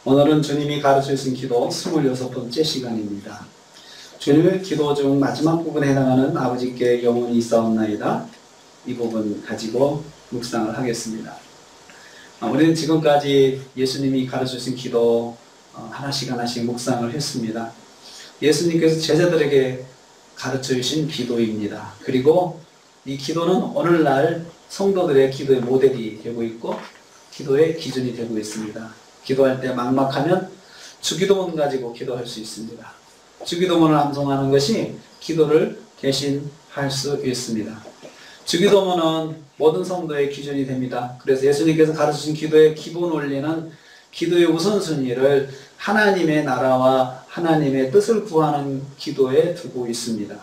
오늘은 주님이 가르쳐주신 기도 26번째 시간입니다. 주님의 기도 중 마지막 부분에 해당하는 아버지께 영원히 있사옵나이다. 이 부분 가지고 묵상을 하겠습니다. 우리는 지금까지 예수님이 가르쳐주신 기도 하나씩 하나씩 묵상을 했습니다. 예수님께서 제자들에게 가르쳐주신 기도입니다. 그리고 이 기도는 오늘날 성도들의 기도의 모델이 되고 있고 기도의 기준이 되고 있습니다. 기도할 때 막막하면 주기도문 가지고 기도할 수 있습니다. 주기도문을 암송하는 것이 기도를 대신할 수 있습니다. 주기도문은 모든 성도의 기준이 됩니다. 그래서 예수님께서 가르치신 기도의 기본 원리는 기도의 우선순위를 하나님의 나라와 하나님의 뜻을 구하는 기도에 두고 있습니다.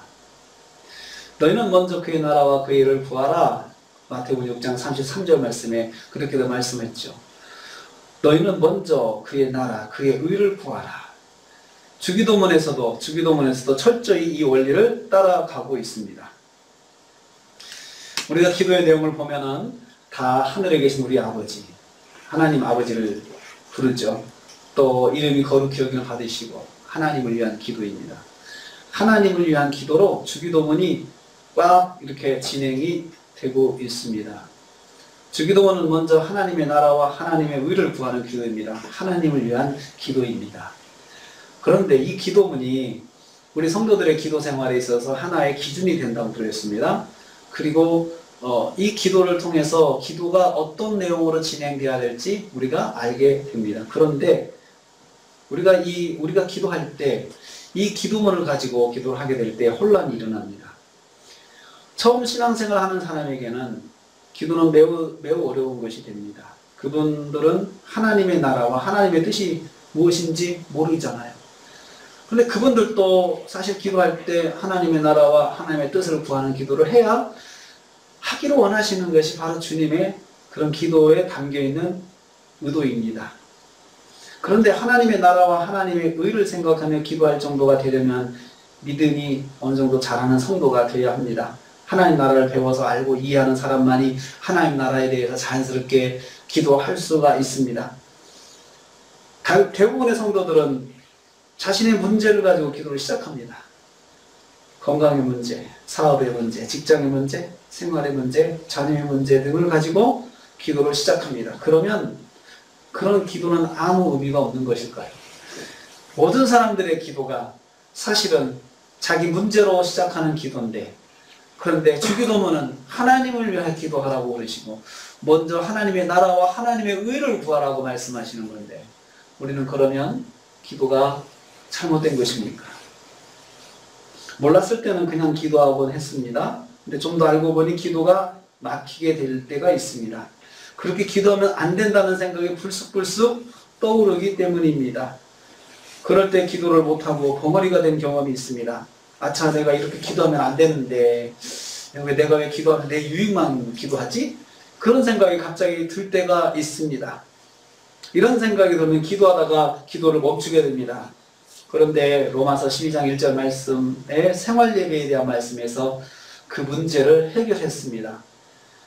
너희는 먼저 그의 나라와 그의 일을 구하라. 마태복음 6장 33절 말씀에 그렇게도 말씀했죠. 너희는 먼저 그의 나라, 그의 의를 구하라. 주기도문에서도 철저히 이 원리를 따라가고 있습니다. 우리가 기도의 내용을 보면은 다 하늘에 계신 우리 아버지, 하나님 아버지를 부르죠. 또 이름이 거룩히 여김을 받으시고 하나님을 위한 기도입니다. 하나님을 위한 기도로 주기도문이 꽉 이렇게 진행이 되고 있습니다. 주기도문은 먼저 하나님의 나라와 하나님의 의를 구하는 기도입니다. 하나님을 위한 기도입니다. 그런데 이 기도문이 우리 성도들의 기도 생활에 있어서 하나의 기준이 된다고 그랬습니다. 그리고 이 기도를 통해서 기도가 어떤 내용으로 진행되어야 될지 우리가 알게 됩니다. 그런데 우리가 기도할 때 이 기도문을 가지고 기도를 하게 될 때 혼란이 일어납니다. 처음 신앙생활 하는 사람에게는 기도는 매우 어려운 것이 됩니다. 그분들은 하나님의 나라와 하나님의 뜻이 무엇인지 모르잖아요. 그런데 그분들도 사실 기도할 때 하나님의 나라와 하나님의 뜻을 구하는 기도를 해야 하기를 원하시는 것이 바로 주님의 그런 기도에 담겨있는 의도입니다. 그런데 하나님의 나라와 하나님의 의를 생각하며 기도할 정도가 되려면 믿음이 어느 정도 잘하는 성도가 되어야 합니다. 하나님 나라를 배워서 알고 이해하는 사람만이 하나님 나라에 대해서 자연스럽게 기도할 수가 있습니다. 대부분의 성도들은 자신의 문제를 가지고 기도를 시작합니다. 건강의 문제, 사업의 문제, 직장의 문제, 생활의 문제, 자녀의 문제 등을 가지고 기도를 시작합니다. 그러면 그런 기도는 아무 의미가 없는 것일까요? 모든 사람들의 기도가 사실은 자기 문제로 시작하는 기도인데, 그런데 주기도문은 하나님을 위해 기도하라고 그러시고 먼저 하나님의 나라와 하나님의 의를 구하라고 말씀하시는 건데, 우리는 그러면 기도가 잘못된 것입니까? 몰랐을 때는 그냥 기도하곤 했습니다. 근데 좀 더 알고 보니 기도가 막히게 될 때가 있습니다. 그렇게 기도하면 안 된다는 생각이 불쑥불쑥 떠오르기 때문입니다. 그럴 때 기도를 못하고 벙어리가 된 경험이 있습니다. 아차, 내가 이렇게 기도하면 안 되는데 내가 왜 기도하면 내 유익만 기도하지? 그런 생각이 갑자기 들 때가 있습니다. 이런 생각이 들면 기도하다가 기도를 멈추게 됩니다. 그런데 로마서 12장 1절 말씀에 생활예배에 대한 말씀에서 그 문제를 해결했습니다.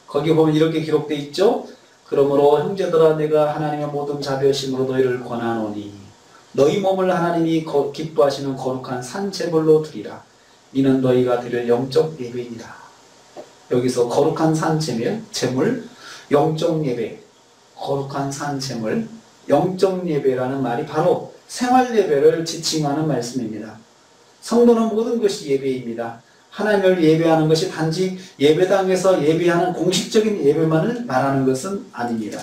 거기 보면 이렇게 기록되어 있죠. 그러므로 형제들아, 내가 하나님의 모든 자비하심으로 너희를 권하노니 너희 몸을 하나님이 기뻐하시는 거룩한 산제물로 드리라. 이는 너희가 드릴 영적 예배이니라. 여기서 거룩한 산제물, 영적 예배, 거룩한 산제물, 영적 예배라는 말이 바로 생활 예배를 지칭하는 말씀입니다. 성도는 모든 것이 예배입니다. 하나님을 예배하는 것이 단지 예배당에서 예배하는 공식적인 예배만을 말하는 것은 아닙니다.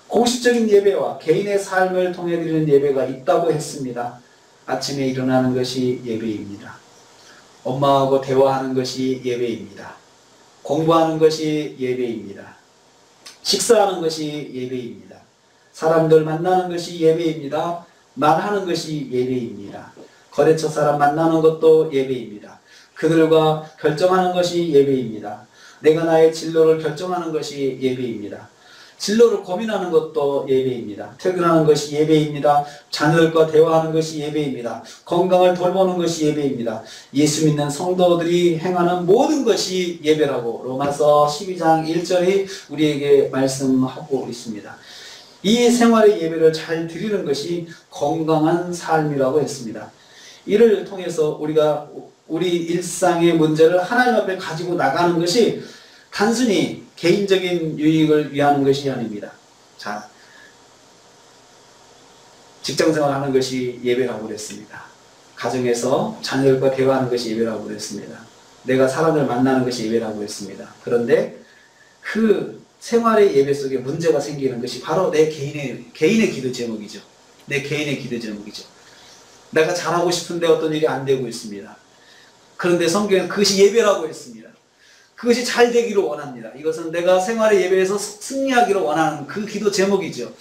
공식적인 예배와 개인의 삶을 통해 드리는 예배가 있다고 했습니다. 아침에 일어나는 것이 예배입니다. 엄마하고 대화하는 것이 예배입니다. 공부하는 것이 예배입니다. 식사하는 것이 예배입니다. 사람들 만나는 것이 예배입니다. 말하는 것이 예배입니다. 거래처 사람 만나는 것도 예배입니다. 그들과 결정하는 것이 예배입니다. 내가 나의 진로를 결정하는 것이 예배입니다. 진로를 고민하는 것도 예배입니다. 퇴근하는 것이 예배입니다. 자녀들과 대화하는 것이 예배입니다. 건강을 돌보는 것이 예배입니다. 예수 믿는 성도들이 행하는 모든 것이 예배라고 로마서 12장 1절이 우리에게 말씀하고 있습니다. 이 생활의 예배를 잘 드리는 것이 건강한 삶이라고 했습니다. 이를 통해서 우리가 우리 일상의 문제를 하나님 앞에 가지고 나가는 것이 단순히 개인적인 유익을 위한 것이 아닙니다. 자, 직장생활 하는 것이 예배라고 그랬습니다. 가정에서 자녀들과 대화하는 것이 예배라고 그랬습니다. 내가 사람을 만나는 것이 예배라고 했습니다. 그런데 그 생활의 예배 속에 문제가 생기는 것이 바로 내 개인의 기도 제목이죠. 내 개인의 기도 제목이죠. 내가 잘하고 싶은데 어떤 일이 안 되고 있습니다. 그런데 성경은 그것이 예배라고 했습니다. 그것이 잘 되기를 원합니다. 이것은 내가 생활의 예배에서 승리하기를 원하는 그 기도 제목이죠.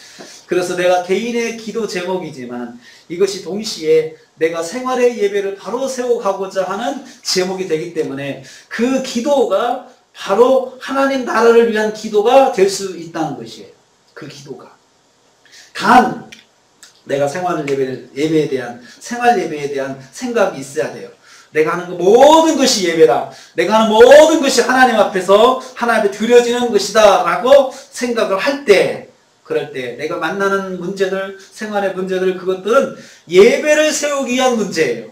그래서 내가 개인의 기도 제목이지만 이것이 동시에 내가 생활의 예배를 바로 세워가고자 하는 제목이 되기 때문에 그 기도가 바로 하나님 나라를 위한 기도가 될 수 있다는 것이에요. 그 기도가. 단 내가 생활 예배에 대한 생각이 있어야 돼요. 내가 하는 모든 것이 예배라. 내가 하는 모든 것이 하나님 앞에서 하나님 앞에 드려지는 것이다 라고 생각을 할 때, 그럴 때 내가 만나는 문제들, 생활의 문제들, 그것들은 예배를 세우기 위한 문제예요.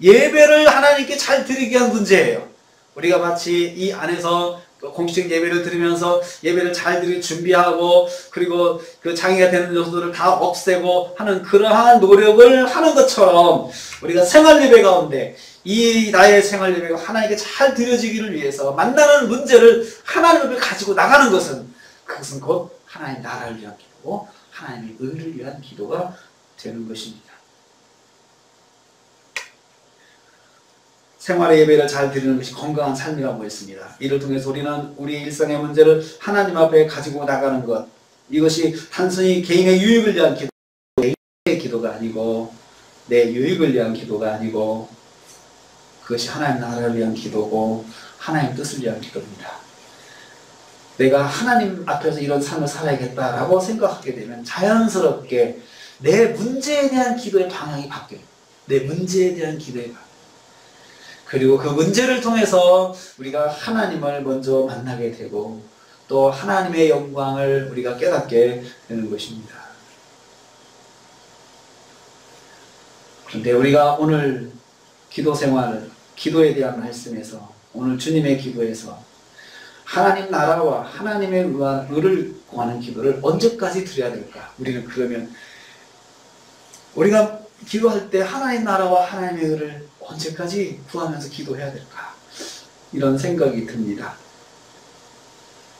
예배를 하나님께 잘 드리기 위한 문제예요. 우리가 마치 이 안에서 공식 예배를 드리면서 예배를 잘 드릴 준비하고 그리고 그 장애가 되는 요소들을 다 없애고 하는 그러한 노력을 하는 것처럼 우리가 생활 예배 가운데 이 나의 생활 예배가 하나님께 잘 드려지기를 위해서 만나는 문제를 하나님 앞에 가지고 나가는 그것은 곧 하나님 나라를 위한 기도고 하나님의 의를 위한 기도가 되는 것입니다. 생활의 예배를 잘 드리는 것이 건강한 삶이라고 했습니다. 이를 통해서 우리는 우리 일상의 문제를 하나님 앞에 가지고 나가는 것, 이것이 단순히 개인의 유익을 위한 기도, 개인의 기도가 아니고 내 유익을 위한 기도가 아니고 그것이 하나님 나라를 위한 기도고 하나님 뜻을 위한 기도입니다. 내가 하나님 앞에서 이런 삶을 살아야겠다라고 생각하게 되면 자연스럽게 내 문제에 대한 기도의 방향이 바뀌어요. 내 문제에 대한 기도의 방향. 그리고 그 문제를 통해서 우리가 하나님을 먼저 만나게 되고 또 하나님의 영광을 우리가 깨닫게 되는 것입니다. 그런데 우리가 오늘 기도 생활, 기도에 대한 말씀에서 오늘 주님의 기도에서 하나님 나라와 하나님의 의를 구하는 기도를 언제까지 드려야 될까? 우리는 그러면 우리가 기도할 때 하나님 나라와 하나님의 의를 언제까지 구하면서 기도해야 될까? 이런 생각이 듭니다.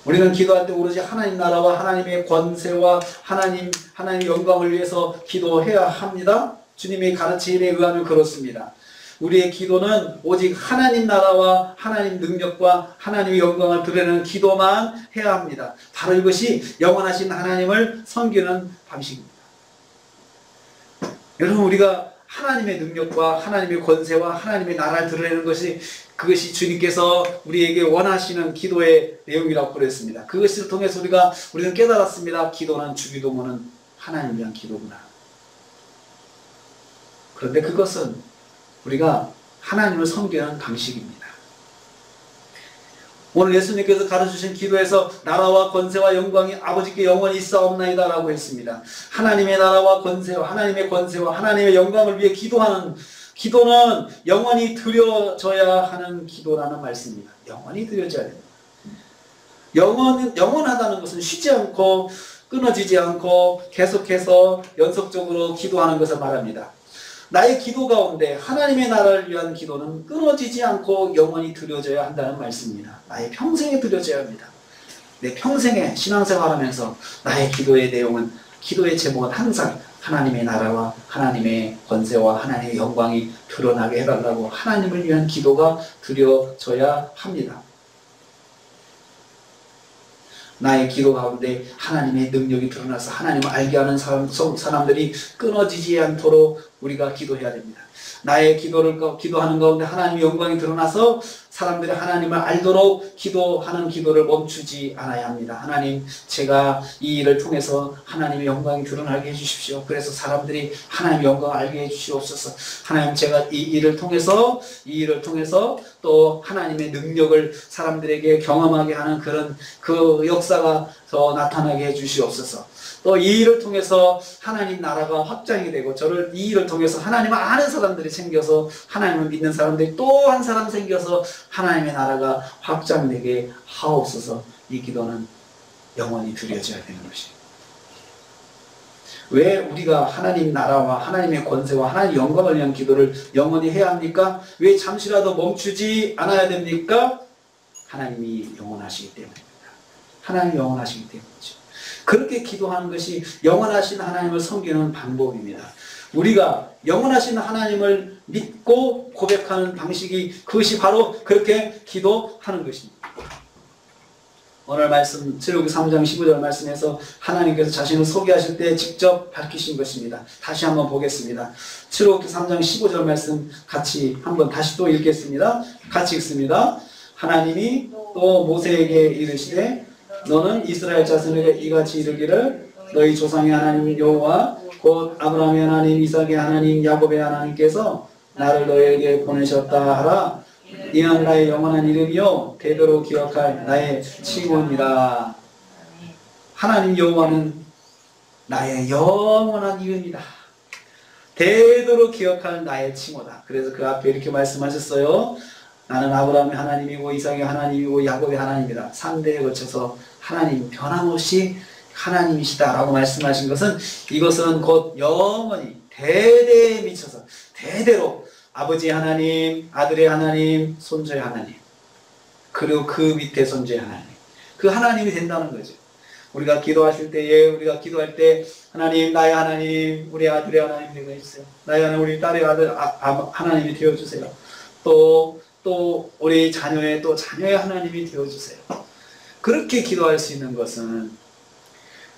우리는 기도할 때 오로지 하나님 나라와 하나님의 권세와 하나님의 영광을 위해서 기도해야 합니다. 주님의 가르침에 의하면 그렇습니다. 우리의 기도는 오직 하나님 나라와 하나님 능력과 하나님의 영광을 드러내는 기도만 해야 합니다. 바로 이것이 영원하신 하나님을 섬기는 방식입니다. 여러분, 우리가 하나님의 능력과 하나님의 권세와 하나님의 나라를 드러내는 그것이 주님께서 우리에게 원하시는 기도의 내용이라고 그랬습니다. 그것을 통해서 우리는 깨달았습니다. 기도는 주기도문은 하나님을 위한 기도구나. 그런데 그것은 우리가 하나님을 섬기는 방식입니다. 오늘 예수님께서 가르치신 기도에서 나라와 권세와 영광이 아버지께 영원히 있사옵나이다 라고 했습니다. 하나님의 나라와 권세와 하나님의 영광을 위해 기도하는 기도는 영원히 드려져야 하는 기도라는 말씀입니다. 영원히 드려져야 됩니다. 영원하다는 것은 쉬지 않고 끊어지지 않고 계속해서 연속적으로 기도하는 것을 말합니다. 나의 기도 가운데 하나님의 나라를 위한 기도는 끊어지지 않고 영원히 드려져야 한다는 말씀입니다. 나의 평생에 드려져야 합니다. 내 평생에 신앙생활하면서 나의 기도의 내용은, 기도의 제목은 항상 하나님의 나라와 하나님의 권세와 하나님의 영광이 드러나게 해달라고 하나님을 위한 기도가 드려져야 합니다. 나의 기도 가운데 하나님의 능력이 드러나서 하나님을 알게 하는 사람들이 끊어지지 않도록 우리가 기도해야 됩니다. 나의 기도하는 가운데 하나님의 영광이 드러나서 사람들이 하나님을 알도록 기도하는 기도를 멈추지 않아야 합니다. 하나님, 제가 이 일을 통해서 하나님의 영광이 드러나게 해주십시오. 그래서 사람들이 하나님의 영광을 알게 해주시옵소서. 하나님, 제가 이 일을 통해서 또 하나님의 능력을 사람들에게 경험하게 하는 그런 그 역사가 더 나타나게 해주시옵소서. 또 이 일을 통해서 하나님 나라가 확장이 되고 이 일을 통해서 하나님을 아는 사람들이 생겨서 하나님을 믿는 사람들이 또 한 사람 생겨서 하나님의 나라가 확장되게 하옵소서. 이 기도는 영원히 드려져야 되는 것입니다. 왜 우리가 하나님 나라와 하나님의 권세와 하나님 영광을 위한 기도를 영원히 해야 합니까? 왜 잠시라도 멈추지 않아야 됩니까? 하나님이 영원하시기 때문입니다. 하나님이 영원하시기 때문이죠. 그렇게 기도하는 것이 영원하신 하나님을 섬기는 방법입니다. 우리가 영원하신 하나님을 믿고 고백하는 방식이 그것이 바로 그렇게 기도하는 것입니다. 오늘 말씀 출애굽기 3장 15절 말씀에서 하나님께서 자신을 소개하실 때 직접 밝히신 것입니다. 다시 한번 보겠습니다. 출애굽기 3장 15절 말씀 같이 한번 다시 또 읽겠습니다. 같이 읽습니다. 하나님이 또 모세에게 이르시되 너는 이스라엘 자손에게 이같이 이르기를 너희 조상의 하나님 여호와 곧 아브라함의 하나님 이삭의 하나님 야곱의 하나님께서 나를 너희에게 보내셨다 하라. 이는 나의 영원한 이름이요 대대로 기억할 나의 칭호니라. 하나님 여호와는 나의 영원한 이름이다. 대대로 기억할 나의 칭호다. 그래서 그 앞에 이렇게 말씀하셨어요. 나는 아브라함의 하나님이고 이삭의 하나님이고 야곱의 하나님이다. 3대에 걸쳐서 하나님 변함없이 하나님이시다라고 말씀하신 것은 이것은 곧 영원히 대대에 미쳐서 대대로 아버지의 하나님, 아들의 하나님, 손주의 하나님, 그리고 그 밑에 손주의 하나님, 그 하나님이 된다는 거죠. 우리가 기도하실 때에 우리가 기도할 때 하나님, 나의 하나님, 우리 아들의 하나님 되게 해주세요. 나의 하나님, 우리 딸의 아들 하나님이 되어주세요. 또 우리 자녀의 자녀의 하나님이 되어주세요. 그렇게 기도할 수 있는 것은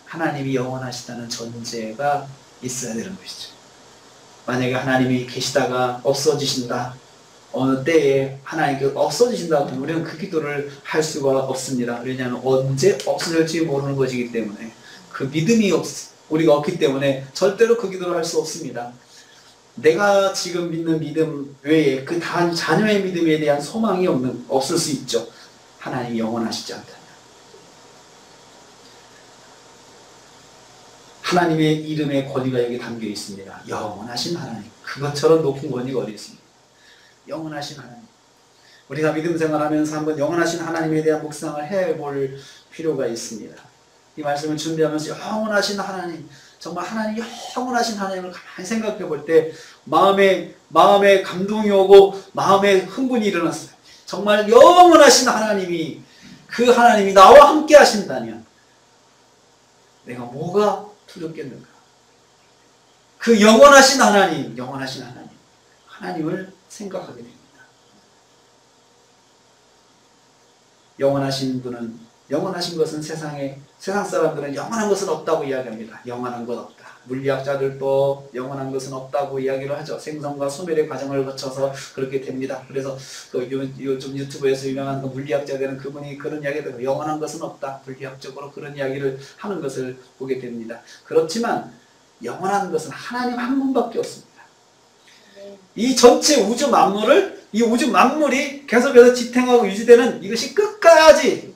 하나님이 영원하시다는 전제가 있어야 되는 것이죠. 만약에 하나님이 계시다가 없어지신다, 어느 때에 하나님께서 없어지신다고 하면 우리는 그 기도를 할 수가 없습니다. 왜냐하면 언제 없어질지 모르는 것이기 때문에 그 믿음이 우리가 없기 때문에 절대로 그 기도를 할 수 없습니다. 내가 지금 믿는 믿음 외에 그 다른 자녀의 믿음에 대한 소망이 없을 수 있죠. 하나님이 영원하시지 않다면. 하나님의 이름의 권위가 여기 담겨 있습니다. 영원하신 하나님. 그것처럼 높은 권위가 어디 있습니까? 영원하신 하나님. 우리가 믿음 생활하면서 한번 영원하신 하나님에 대한 묵상을 해볼 필요가 있습니다. 이 말씀을 준비하면서 영원하신 하나님, 정말 하나님 영원하신 하나님을 가만히 생각해 볼 때 마음에 감동이 오고 마음에 흥분이 일어났어요. 정말 영원하신 하나님이, 그 하나님이 나와 함께 하신다면 내가 뭐가 두렵겠는가? 그 영원하신 하나님을 생각하게 됩니다. 영원하신 것은 세상 사람들은 영원한 것은 없다고 이야기합니다. 영원한 것 없다. 물리학자들도 영원한 것은 없다고 이야기를 하죠. 생성과 소멸의 과정을 거쳐서 그렇게 됩니다. 그래서 요즘 유튜브에서 유명한 그 물리학자들은 그분이 그런 이야기를 해요. 영원한 것은 없다. 물리학적으로 그런 이야기를 하는 것을 보게 됩니다. 그렇지만 영원한 것은 하나님 한 분밖에 없습니다. 이 전체 우주 만물이 계속해서 지탱하고 유지되는 이것이 끝까지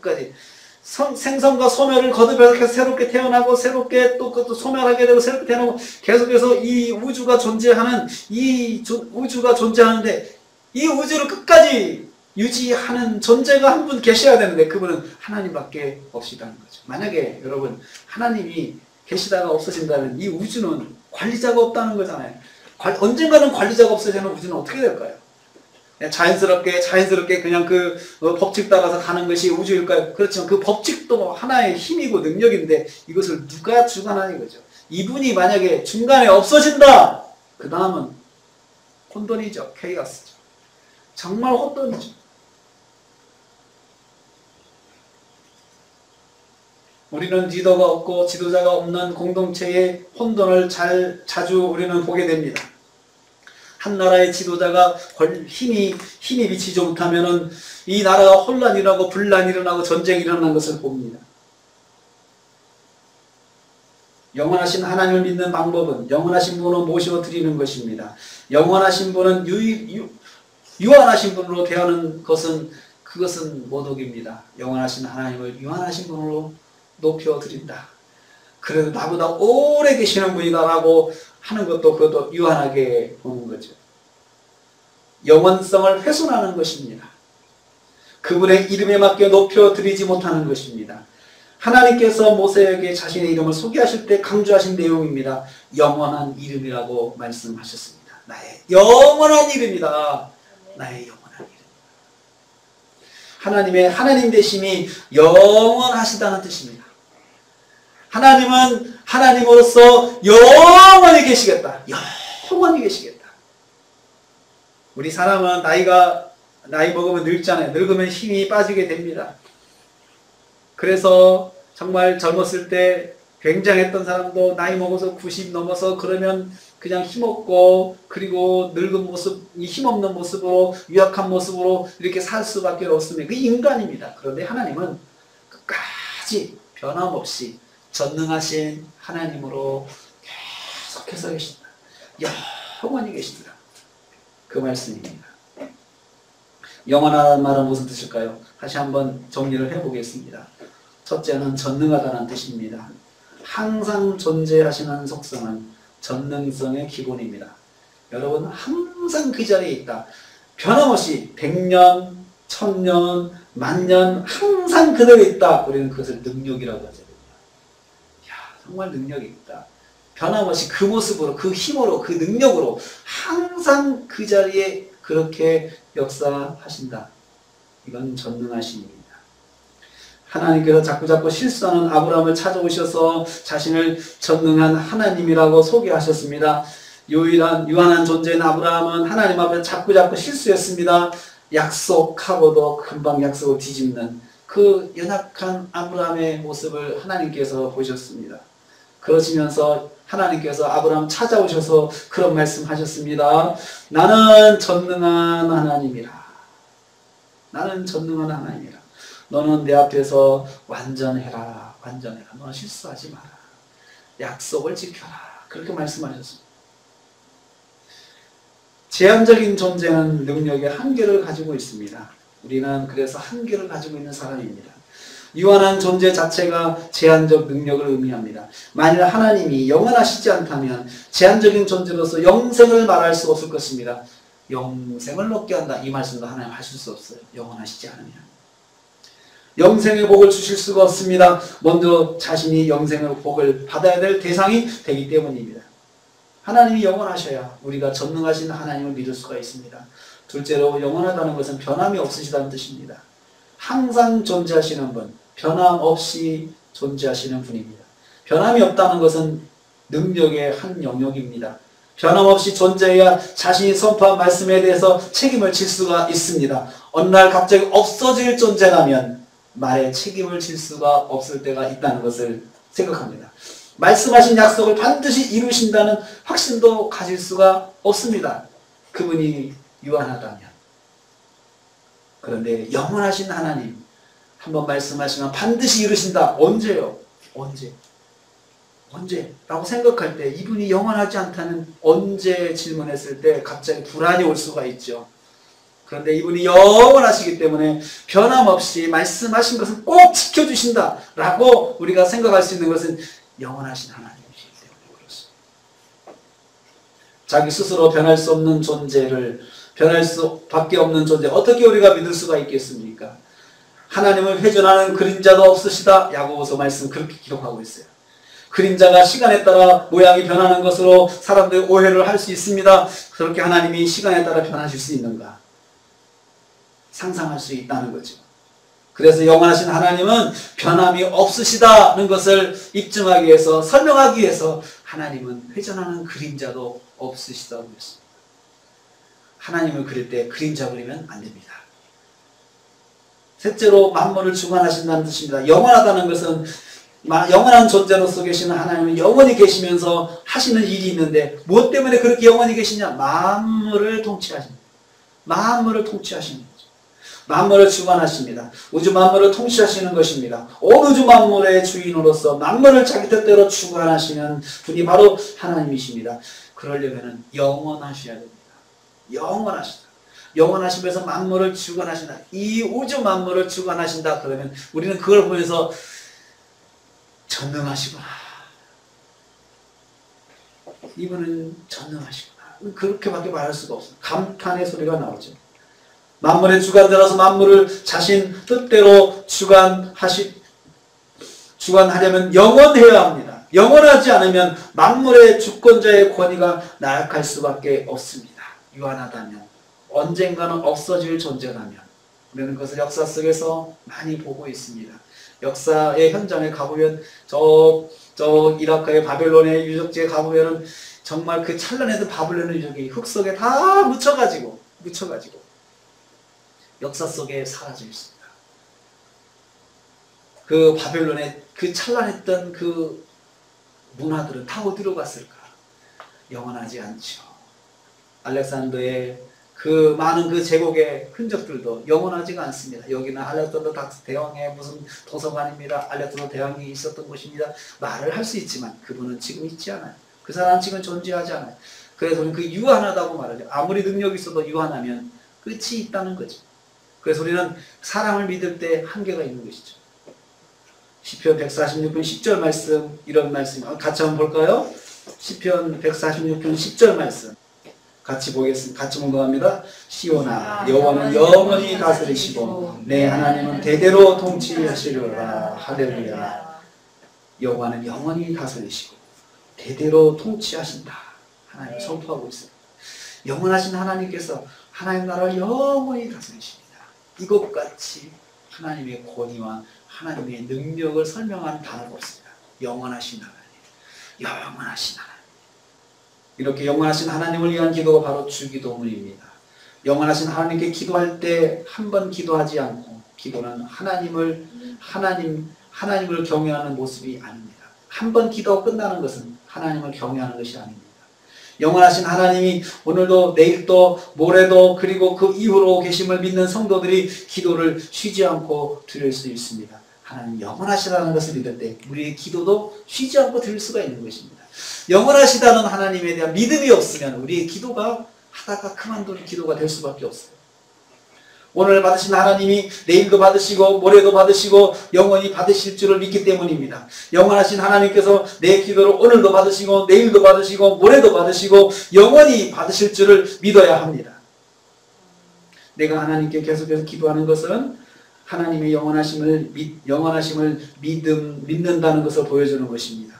생성과 소멸을 거듭해서 계속 새롭게 태어나고 새롭게 또 그것도 소멸하게 되고 새롭게 태어나고 계속해서 이 우주가 존재하는데 이 우주를 끝까지 유지하는 존재가 한 분 계셔야 되는데 그분은 하나님밖에 없시다는 거죠. 만약에 여러분 하나님이 계시다가 없어진다면 이 우주는 관리자가 없다는 거잖아요. 언젠가는 관리자가 없어지는 우주는 어떻게 될까요? 자연스럽게 그냥 그 법칙 따라서 가는 것이 우주일까요? 그렇지만 그 법칙도 하나의 힘이고 능력인데 이것을 누가 주관하는 거죠? 이분이 만약에 중간에 없어진다! 그 다음은 혼돈이죠. 케이오스죠. 정말 혼돈이죠. 우리는 리더가 없고 지도자가 없는 공동체의 혼돈을 자주 우리는 보게 됩니다. 한 나라의 지도자가 힘이 미치지 못하면은 이 나라가 혼란이 일어나고 분란이 일어나고 전쟁이 일어나는 것을 봅니다. 영원하신 하나님을 믿는 방법은 영원하신 분으로 모시고 드리는 것입니다. 영원하신 분은 유한하신 분으로 대하는 것은 그것은 모독입니다. 영원하신 하나님을 유한하신 분으로 높여 드린다. 그래도 나보다 오래 계시는 분이다라고 하는 것도 그것도 유한하게 보는 거죠. 영원성을 훼손하는 것입니다. 그분의 이름에 맞게 높여 드리지 못하는 것입니다. 하나님께서 모세에게 자신의 이름을 소개하실 때 강조하신 내용입니다. 영원한 이름이라고 말씀하셨습니다. 나의 영원한 이름이다. 나의 영원한 이름. 하나님의 하나님 되심이 영원하시다는 뜻입니다. 하나님은 하나님으로서 영원히 계시겠다. 영원히 계시겠다. 우리 사람은 나이 먹으면 늙잖아요. 늙으면 힘이 빠지게 됩니다. 그래서 정말 젊었을 때 굉장했던 사람도 나이 먹어서 90 넘어서 그러면 그냥 힘없고 그리고 늙은 모습, 힘없는 모습으로 유약한 모습으로 이렇게 살 수밖에 없습니다. 그 인간입니다. 그런데 하나님은 끝까지 변함없이 전능하신 하나님으로 계속해서 계신다. 영원히 계신다. 그 말씀입니다. 영원하다는 말은 무슨 뜻일까요? 다시 한번 정리를 해보겠습니다. 첫째는 전능하다는 뜻입니다. 항상 존재하시는 속성은 전능성의 기본입니다. 여러분 항상 그 자리에 있다. 변함없이 100년, 1000년, 만년 항상 그대로 있다. 우리는 그것을 능력이라고 하죠. 정말 능력이 있다. 변함없이 그 모습으로, 그 힘으로, 그 능력으로 항상 그 자리에 그렇게 역사하신다. 이건 전능하신 일입니다. 하나님께서 자꾸자꾸 실수하는 아브라함을 찾아오셔서 자신을 전능한 하나님이라고 소개하셨습니다. 유한한 존재인 아브라함은 하나님 앞에 자꾸자꾸 실수했습니다. 약속하고도 금방 약속을 뒤집는 그 연약한 아브라함의 모습을 하나님께서 보셨습니다. 그러시면서 하나님께서 아브라함 찾아오셔서 그런 말씀하셨습니다. 나는 전능한 하나님이라. 나는 전능한 하나님이라. 너는 내 앞에서 완전해라. 완전해라. 너는 실수하지 마라. 약속을 지켜라. 그렇게 말씀하셨습니다. 제한적인 존재는 능력의 한계를 가지고 있습니다. 우리는 그래서 한계를 가지고 있는 사람입니다. 유한한 존재 자체가 제한적 능력을 의미합니다. 만일 하나님이 영원하시지 않다면 제한적인 존재로서 영생을 말할 수 없을 것입니다. 영생을 얻게 한다. 이 말씀도 하나님 하실 수 없어요. 영원하시지 않으면. 영생의 복을 주실 수가 없습니다. 먼저 자신이 영생의 복을 받아야 될 대상이 되기 때문입니다. 하나님이 영원하셔야 우리가 전능하신 하나님을 믿을 수가 있습니다. 둘째로 영원하다는 것은 변함이 없으시다는 뜻입니다. 항상 존재하시는 분, 변함없이 존재하시는 분입니다. 변함이 없다는 것은 능력의 한 영역입니다. 변함없이 존재해야 자신이 선포한 말씀에 대해서 책임을 질 수가 있습니다. 어느 날 갑자기 없어질 존재라면 말에 책임을 질 수가 없을 때가 있다는 것을 생각합니다. 말씀하신 약속을 반드시 이루신다는 확신도 가질 수가 없습니다. 그분이 유한하다면. 그런데 영원하신 하나님 한번 말씀하시면 반드시 이루신다. 언제요? 언제? 라고 생각할 때 이분이 영원하지 않다는 언제 질문했을 때 갑자기 불안이 올 수가 있죠. 그런데 이분이 영원하시기 때문에 변함없이 말씀하신 것을 꼭 지켜주신다 라고 우리가 생각할 수 있는 것은 영원하신 하나님이시기 때문에 그렇습니다. 자기 스스로 변할 수 없는 존재를 변할 수밖에 없는 존재 어떻게 우리가 믿을 수가 있겠습니까? 하나님을 회존하는 그림자도 없으시다. 야고보서 말씀 그렇게 기록하고 있어요. 그림자가 시간에 따라 모양이 변하는 것으로 사람들이 오해를 할 수 있습니다. 그렇게 하나님이 시간에 따라 변하실 수 있는가? 상상할 수 있다는 거죠. 그래서 영원하신 하나님은 변함이 없으시다는 것을 입증하기 위해서 설명하기 위해서 하나님은 회전하는 그림자도 없으시다고 했습니다. 하나님을 그릴 때 그림자 그리면 안 됩니다. 셋째로 만물을 주관하신다는 뜻입니다. 영원하다는 것은 영원한 존재로서 계시는 하나님은 영원히 계시면서 하시는 일이 있는데 무엇 때문에 그렇게 영원히 계시냐? 만물을 통치하십니다. 만물을 통치하시는 거죠. 만물을 주관하십니다. 우주 만물을 통치하시는 것입니다. 온 우주 만물의 주인으로서 만물을 자기 뜻대로 주관하시는 분이 바로 하나님이십니다. 그러려면 영원하셔야 됩니다. 영원하시다. 영원하시면서 만물을 주관하신다. 이 우주 만물을 주관하신다. 그러면 우리는 그걸 보면서 전능하시구나. 이분은 전능하시구나. 그렇게밖에 말할 수가 없어요. 감탄의 소리가 나오죠. 만물의 주관자라서 만물을 자신 뜻대로 주관하려면 영원해야 합니다. 영원하지 않으면 만물의 주권자의 권위가 나약할 수밖에 없습니다. 유한하다면, 언젠가는 없어질 존재라면, 우리는 그것을 역사 속에서 많이 보고 있습니다. 역사의 현장에 가보면 저 이라크의 바벨론의 유적지에 가보면은 정말 그 찬란했던 바벨론의 유적이 흙 속에 다 묻혀가지고 역사 속에 사라져 있습니다. 그 바벨론의 그 찬란했던 그 문화들은 다 어디로 갔을까? 영원하지 않죠. 알렉산더의 그 많은 그 제국의 흔적들도 영원하지가 않습니다. 여기는 알렉산더 대왕의 무슨 도서관입니다. 알렉산더 대왕이 있었던 곳입니다. 말을 할 수 있지만 그분은 지금 있지 않아요. 그 사람은 지금 존재하지 않아요. 그래서 우리는 그 유한하다고 말하죠. 아무리 능력이 있어도 유한하면 끝이 있다는 거죠. 그래서 우리는 사람을 믿을 때 한계가 있는 것이죠. 시편 146편 10절 말씀, 이런 말씀 같이 한번 볼까요? 시편 146편 10절 말씀 같이 보겠습니다. 같이 묵상합니다. 시온아, 여호와는 영원히 다스리시고 내 하나님은 대대로 통치하시리로다. 할렐루야. 여호와는 영원히 다스리시고 대대로 통치하신다. 하나님 선포하고 있습니다. 영원하신 하나님께서 하나님 나라를 영원히 다스리십니다. 이것같이 하나님의 권위와 하나님의 능력을 설명하는 단어가 없습니다. 영원하신 하나님, 영원하신 하나님. 이렇게 영원하신 하나님을 위한 기도가 바로 주기도문입니다. 영원하신 하나님께 기도할 때 한 번 기도하지 않고 기도는 하나님을 경외하는 모습이 아닙니다. 한 번 기도가 끝나는 것은 하나님을 경외하는 것이 아닙니다. 영원하신 하나님이 오늘도 내일도 모레도 그리고 그 이후로 계심을 믿는 성도들이 기도를 쉬지 않고 드릴 수 있습니다. 하나님 영원하시다는 것을 믿을 때 우리의 기도도 쉬지 않고 드릴 수가 있는 것입니다. 영원하시다는 하나님에 대한 믿음이 없으면 우리의 기도가 하다가 그만둔 기도가 될 수밖에 없어요. 오늘 받으신 하나님이 내일도 받으시고 모레도 받으시고 영원히 받으실 줄을 믿기 때문입니다. 영원하신 하나님께서 내 기도를 오늘도 받으시고 내일도 받으시고 모레도 받으시고 영원히 받으실 줄을 믿어야 합니다. 내가 하나님께 계속해서 기도하는 것은 하나님의 영원하심을 믿는다는 것을 보여주는 것입니다.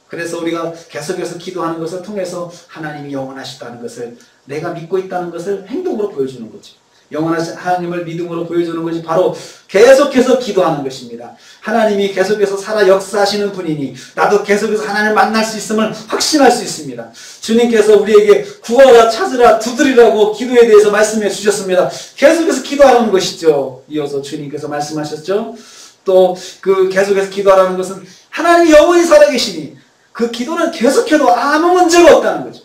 그래서 우리가 계속해서 기도하는 것을 통해서 하나님이 영원하시다는 것을 내가 믿고 있다는 것을 행동으로 보여주는 거죠. 영원하신 하나님을 믿음으로 보여주는 것이 바로 계속해서 기도하는 것입니다. 하나님이 계속해서 살아 역사하시는 분이니 나도 계속해서 하나님을 만날 수 있음을 확신할 수 있습니다. 주님께서 우리에게 구하라 찾으라 두드리라고 기도에 대해서 말씀해 주셨습니다. 계속해서 기도하라는 것이죠. 이어서 주님께서 말씀하셨죠. 또 그 계속해서 기도하라는 것은 하나님이 영원히 살아계시니 그 기도는 계속해도 아무 문제가 없다는 거죠.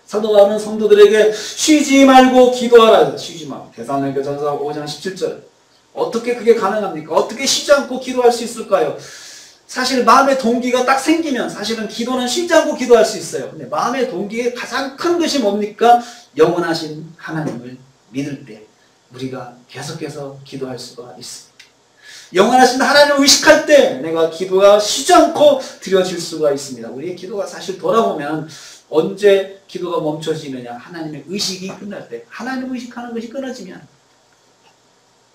사도 바울은 성도들에게 쉬지 말고 기도하라. 쉬지 말고. 데살로니가전서 5장 17절. 어떻게 그게 가능합니까? 어떻게 쉬지 않고 기도할 수 있을까요? 사실 마음의 동기가 딱 생기면 사실은 기도는 쉬지 않고 기도할 수 있어요. 근데 마음의 동기의 가장 큰 것이 뭡니까? 영원하신 하나님을 믿을 때 우리가 계속해서 기도할 수가 있습니다. 영원하신 하나님을 의식할 때 내가 기도가 쉬지 않고 드려질 수가 있습니다. 우리의 기도가 사실 돌아보면 언제 기도가 멈춰지느냐? 하나님의 의식이 끝날 때. 하나님을 의식하는 것이 끊어지면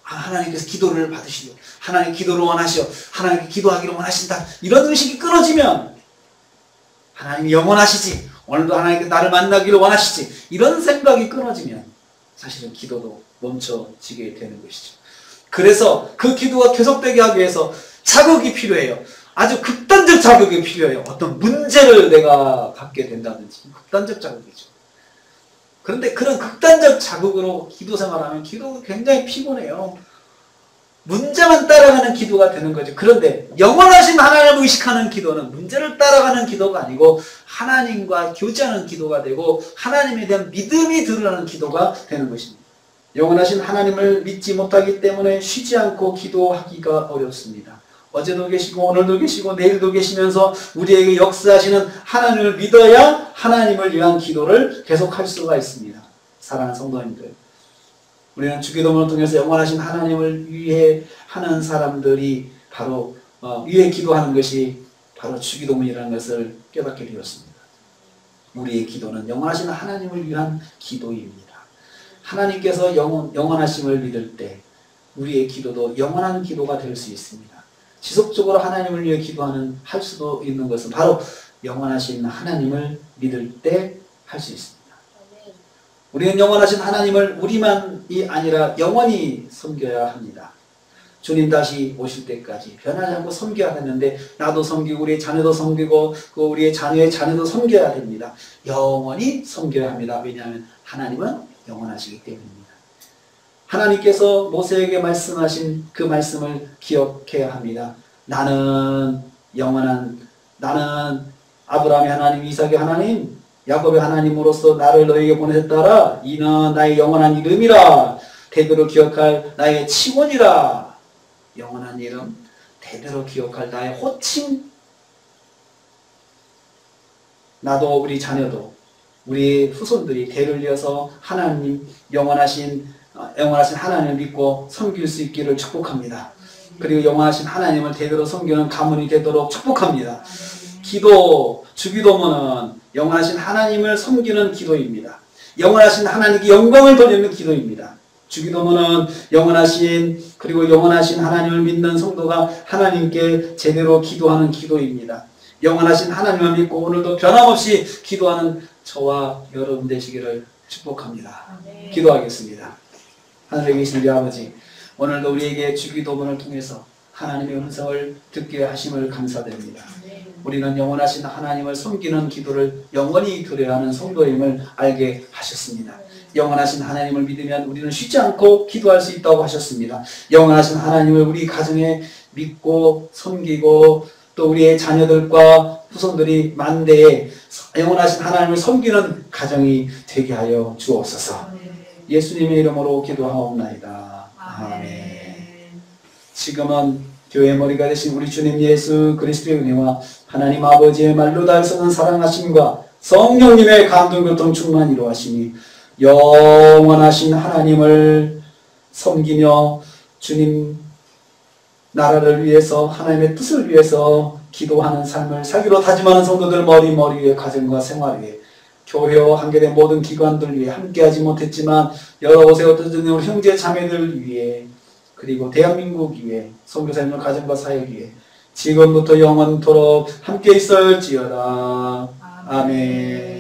하나님께서 기도를 받으시려. 하나님 기도를 원하시오. 하나님께 기도하기를 원하신다. 이런 의식이 끊어지면 하나님이 영원하시지. 오늘도 하나님께 나를 만나기를 원하시지. 이런 생각이 끊어지면 사실은 기도도 멈춰지게 되는 것이죠. 그래서 그 기도가 계속되게 하기 위해서 자극이 필요해요. 아주 극단적 자극이 필요해요. 어떤 문제를 내가 갖게 된다든지 극단적 자극이죠. 그런데 그런 극단적 자극으로 기도 생활하면 기도가 굉장히 피곤해요. 문제만 따라가는 기도가 되는 거죠. 그런데 영원하신 하나님을 의식하는 기도는 문제를 따라가는 기도가 아니고 하나님과 교제하는 기도가 되고 하나님에 대한 믿음이 드러나는 기도가 되는 것입니다. 영원하신 하나님을 믿지 못하기 때문에 쉬지 않고 기도하기가 어렵습니다. 어제도 계시고 오늘도 계시고 내일도 계시면서 우리에게 역사하시는 하나님을 믿어야 하나님을 위한 기도를 계속할 수가 있습니다. 사랑하는 성도님들, 우리는 주기도문을 통해서 영원하신 하나님을 위해 하는 사람들이 바로 위해 기도하는 것이 바로 주기도문이라는 것을 깨닫게 되었습니다. 우리의 기도는 영원하신 하나님을 위한 기도입니다. 하나님께서 영원하심을 믿을 때 우리의 기도도 영원한 기도가 될 수 있습니다. 지속적으로 하나님을 위해 할 수도 있는 것은 바로 영원하신 하나님을 믿을 때 할 수 있습니다. 우리는 영원하신 하나님을 우리만이 아니라 영원히 섬겨야 합니다. 주님 다시 오실 때까지 변하지 않고 섬겨야 하는데 나도 섬기고 우리의 자녀도 섬기고 우리의 자녀의 자녀도 섬겨야 됩니다. 영원히 섬겨야 합니다. 왜냐하면 하나님은 영원하시기 때문입니다. 하나님께서 모세에게 말씀하신 그 말씀을 기억해야 합니다. 나는 아브라함의 하나님, 이삭의 하나님, 야곱의 하나님으로서 나를 너에게 보내셨다라. 이는 나의 영원한 이름이라. 대대로 기억할 나의 칭원이라. 영원한 이름, 대대로 기억할 나의 호칭. 나도 우리 자녀도 우리 후손들이 대를 이어서 하나님 영원하신 하나님을 믿고 섬길 수 있기를 축복합니다. 그리고 영원하신 하나님을 대대로 섬기는 가문이 되도록 축복합니다. 주기도문은 영원하신 하나님을 섬기는 기도입니다. 영원하신 하나님께 영광을 돌리는 기도입니다. 주기도문은 영원하신 하나님을 믿는 성도가 하나님께 제대로 기도하는 기도입니다. 영원하신 하나님을 믿고 오늘도 변함없이 기도하는 저와 여러분 되시기를 축복합니다. 기도하겠습니다. 하늘에 계신 우리 아버지, 오늘도 우리에게 주기도문을 통해서 하나님의 음성을 듣게 하심을 감사드립니다. 우리는 영원하신 하나님을 섬기는 기도를 영원히 드려야 하는 성도임을 알게 하셨습니다. 영원하신 하나님을 믿으면 우리는 쉬지 않고 기도할 수 있다고 하셨습니다. 영원하신 하나님을 우리 가정에 믿고 섬기고 또 우리의 자녀들과 후손들이 만대에 영원하신 하나님을 섬기는 가정이 되게 하여 주옵소서. 예수님의 이름으로 기도하옵나이다. 아멘. 지금은 교회의 머리가 되신 우리 주님 예수 그리스도의 은혜와 하나님 아버지의 말로 달성한 사랑하심과 성령님의 감동교통 충만 이루하시니 영원하신 하나님을 섬기며 주님 나라를 위해서 하나님의 뜻을 위해서 기도하는 삶을 살기로 다짐하는 성도들 머리 위에 가정과 생활 위에 교회와 함께된 모든 기관들 위해 함께하지 못했지만 여러 곳에 어떤 우리 형제 자매들 위해 그리고 대한민국 위해 선교사님의 가정과 사역 위해 지금부터 영원토록 함께 있을지어다. 아멘.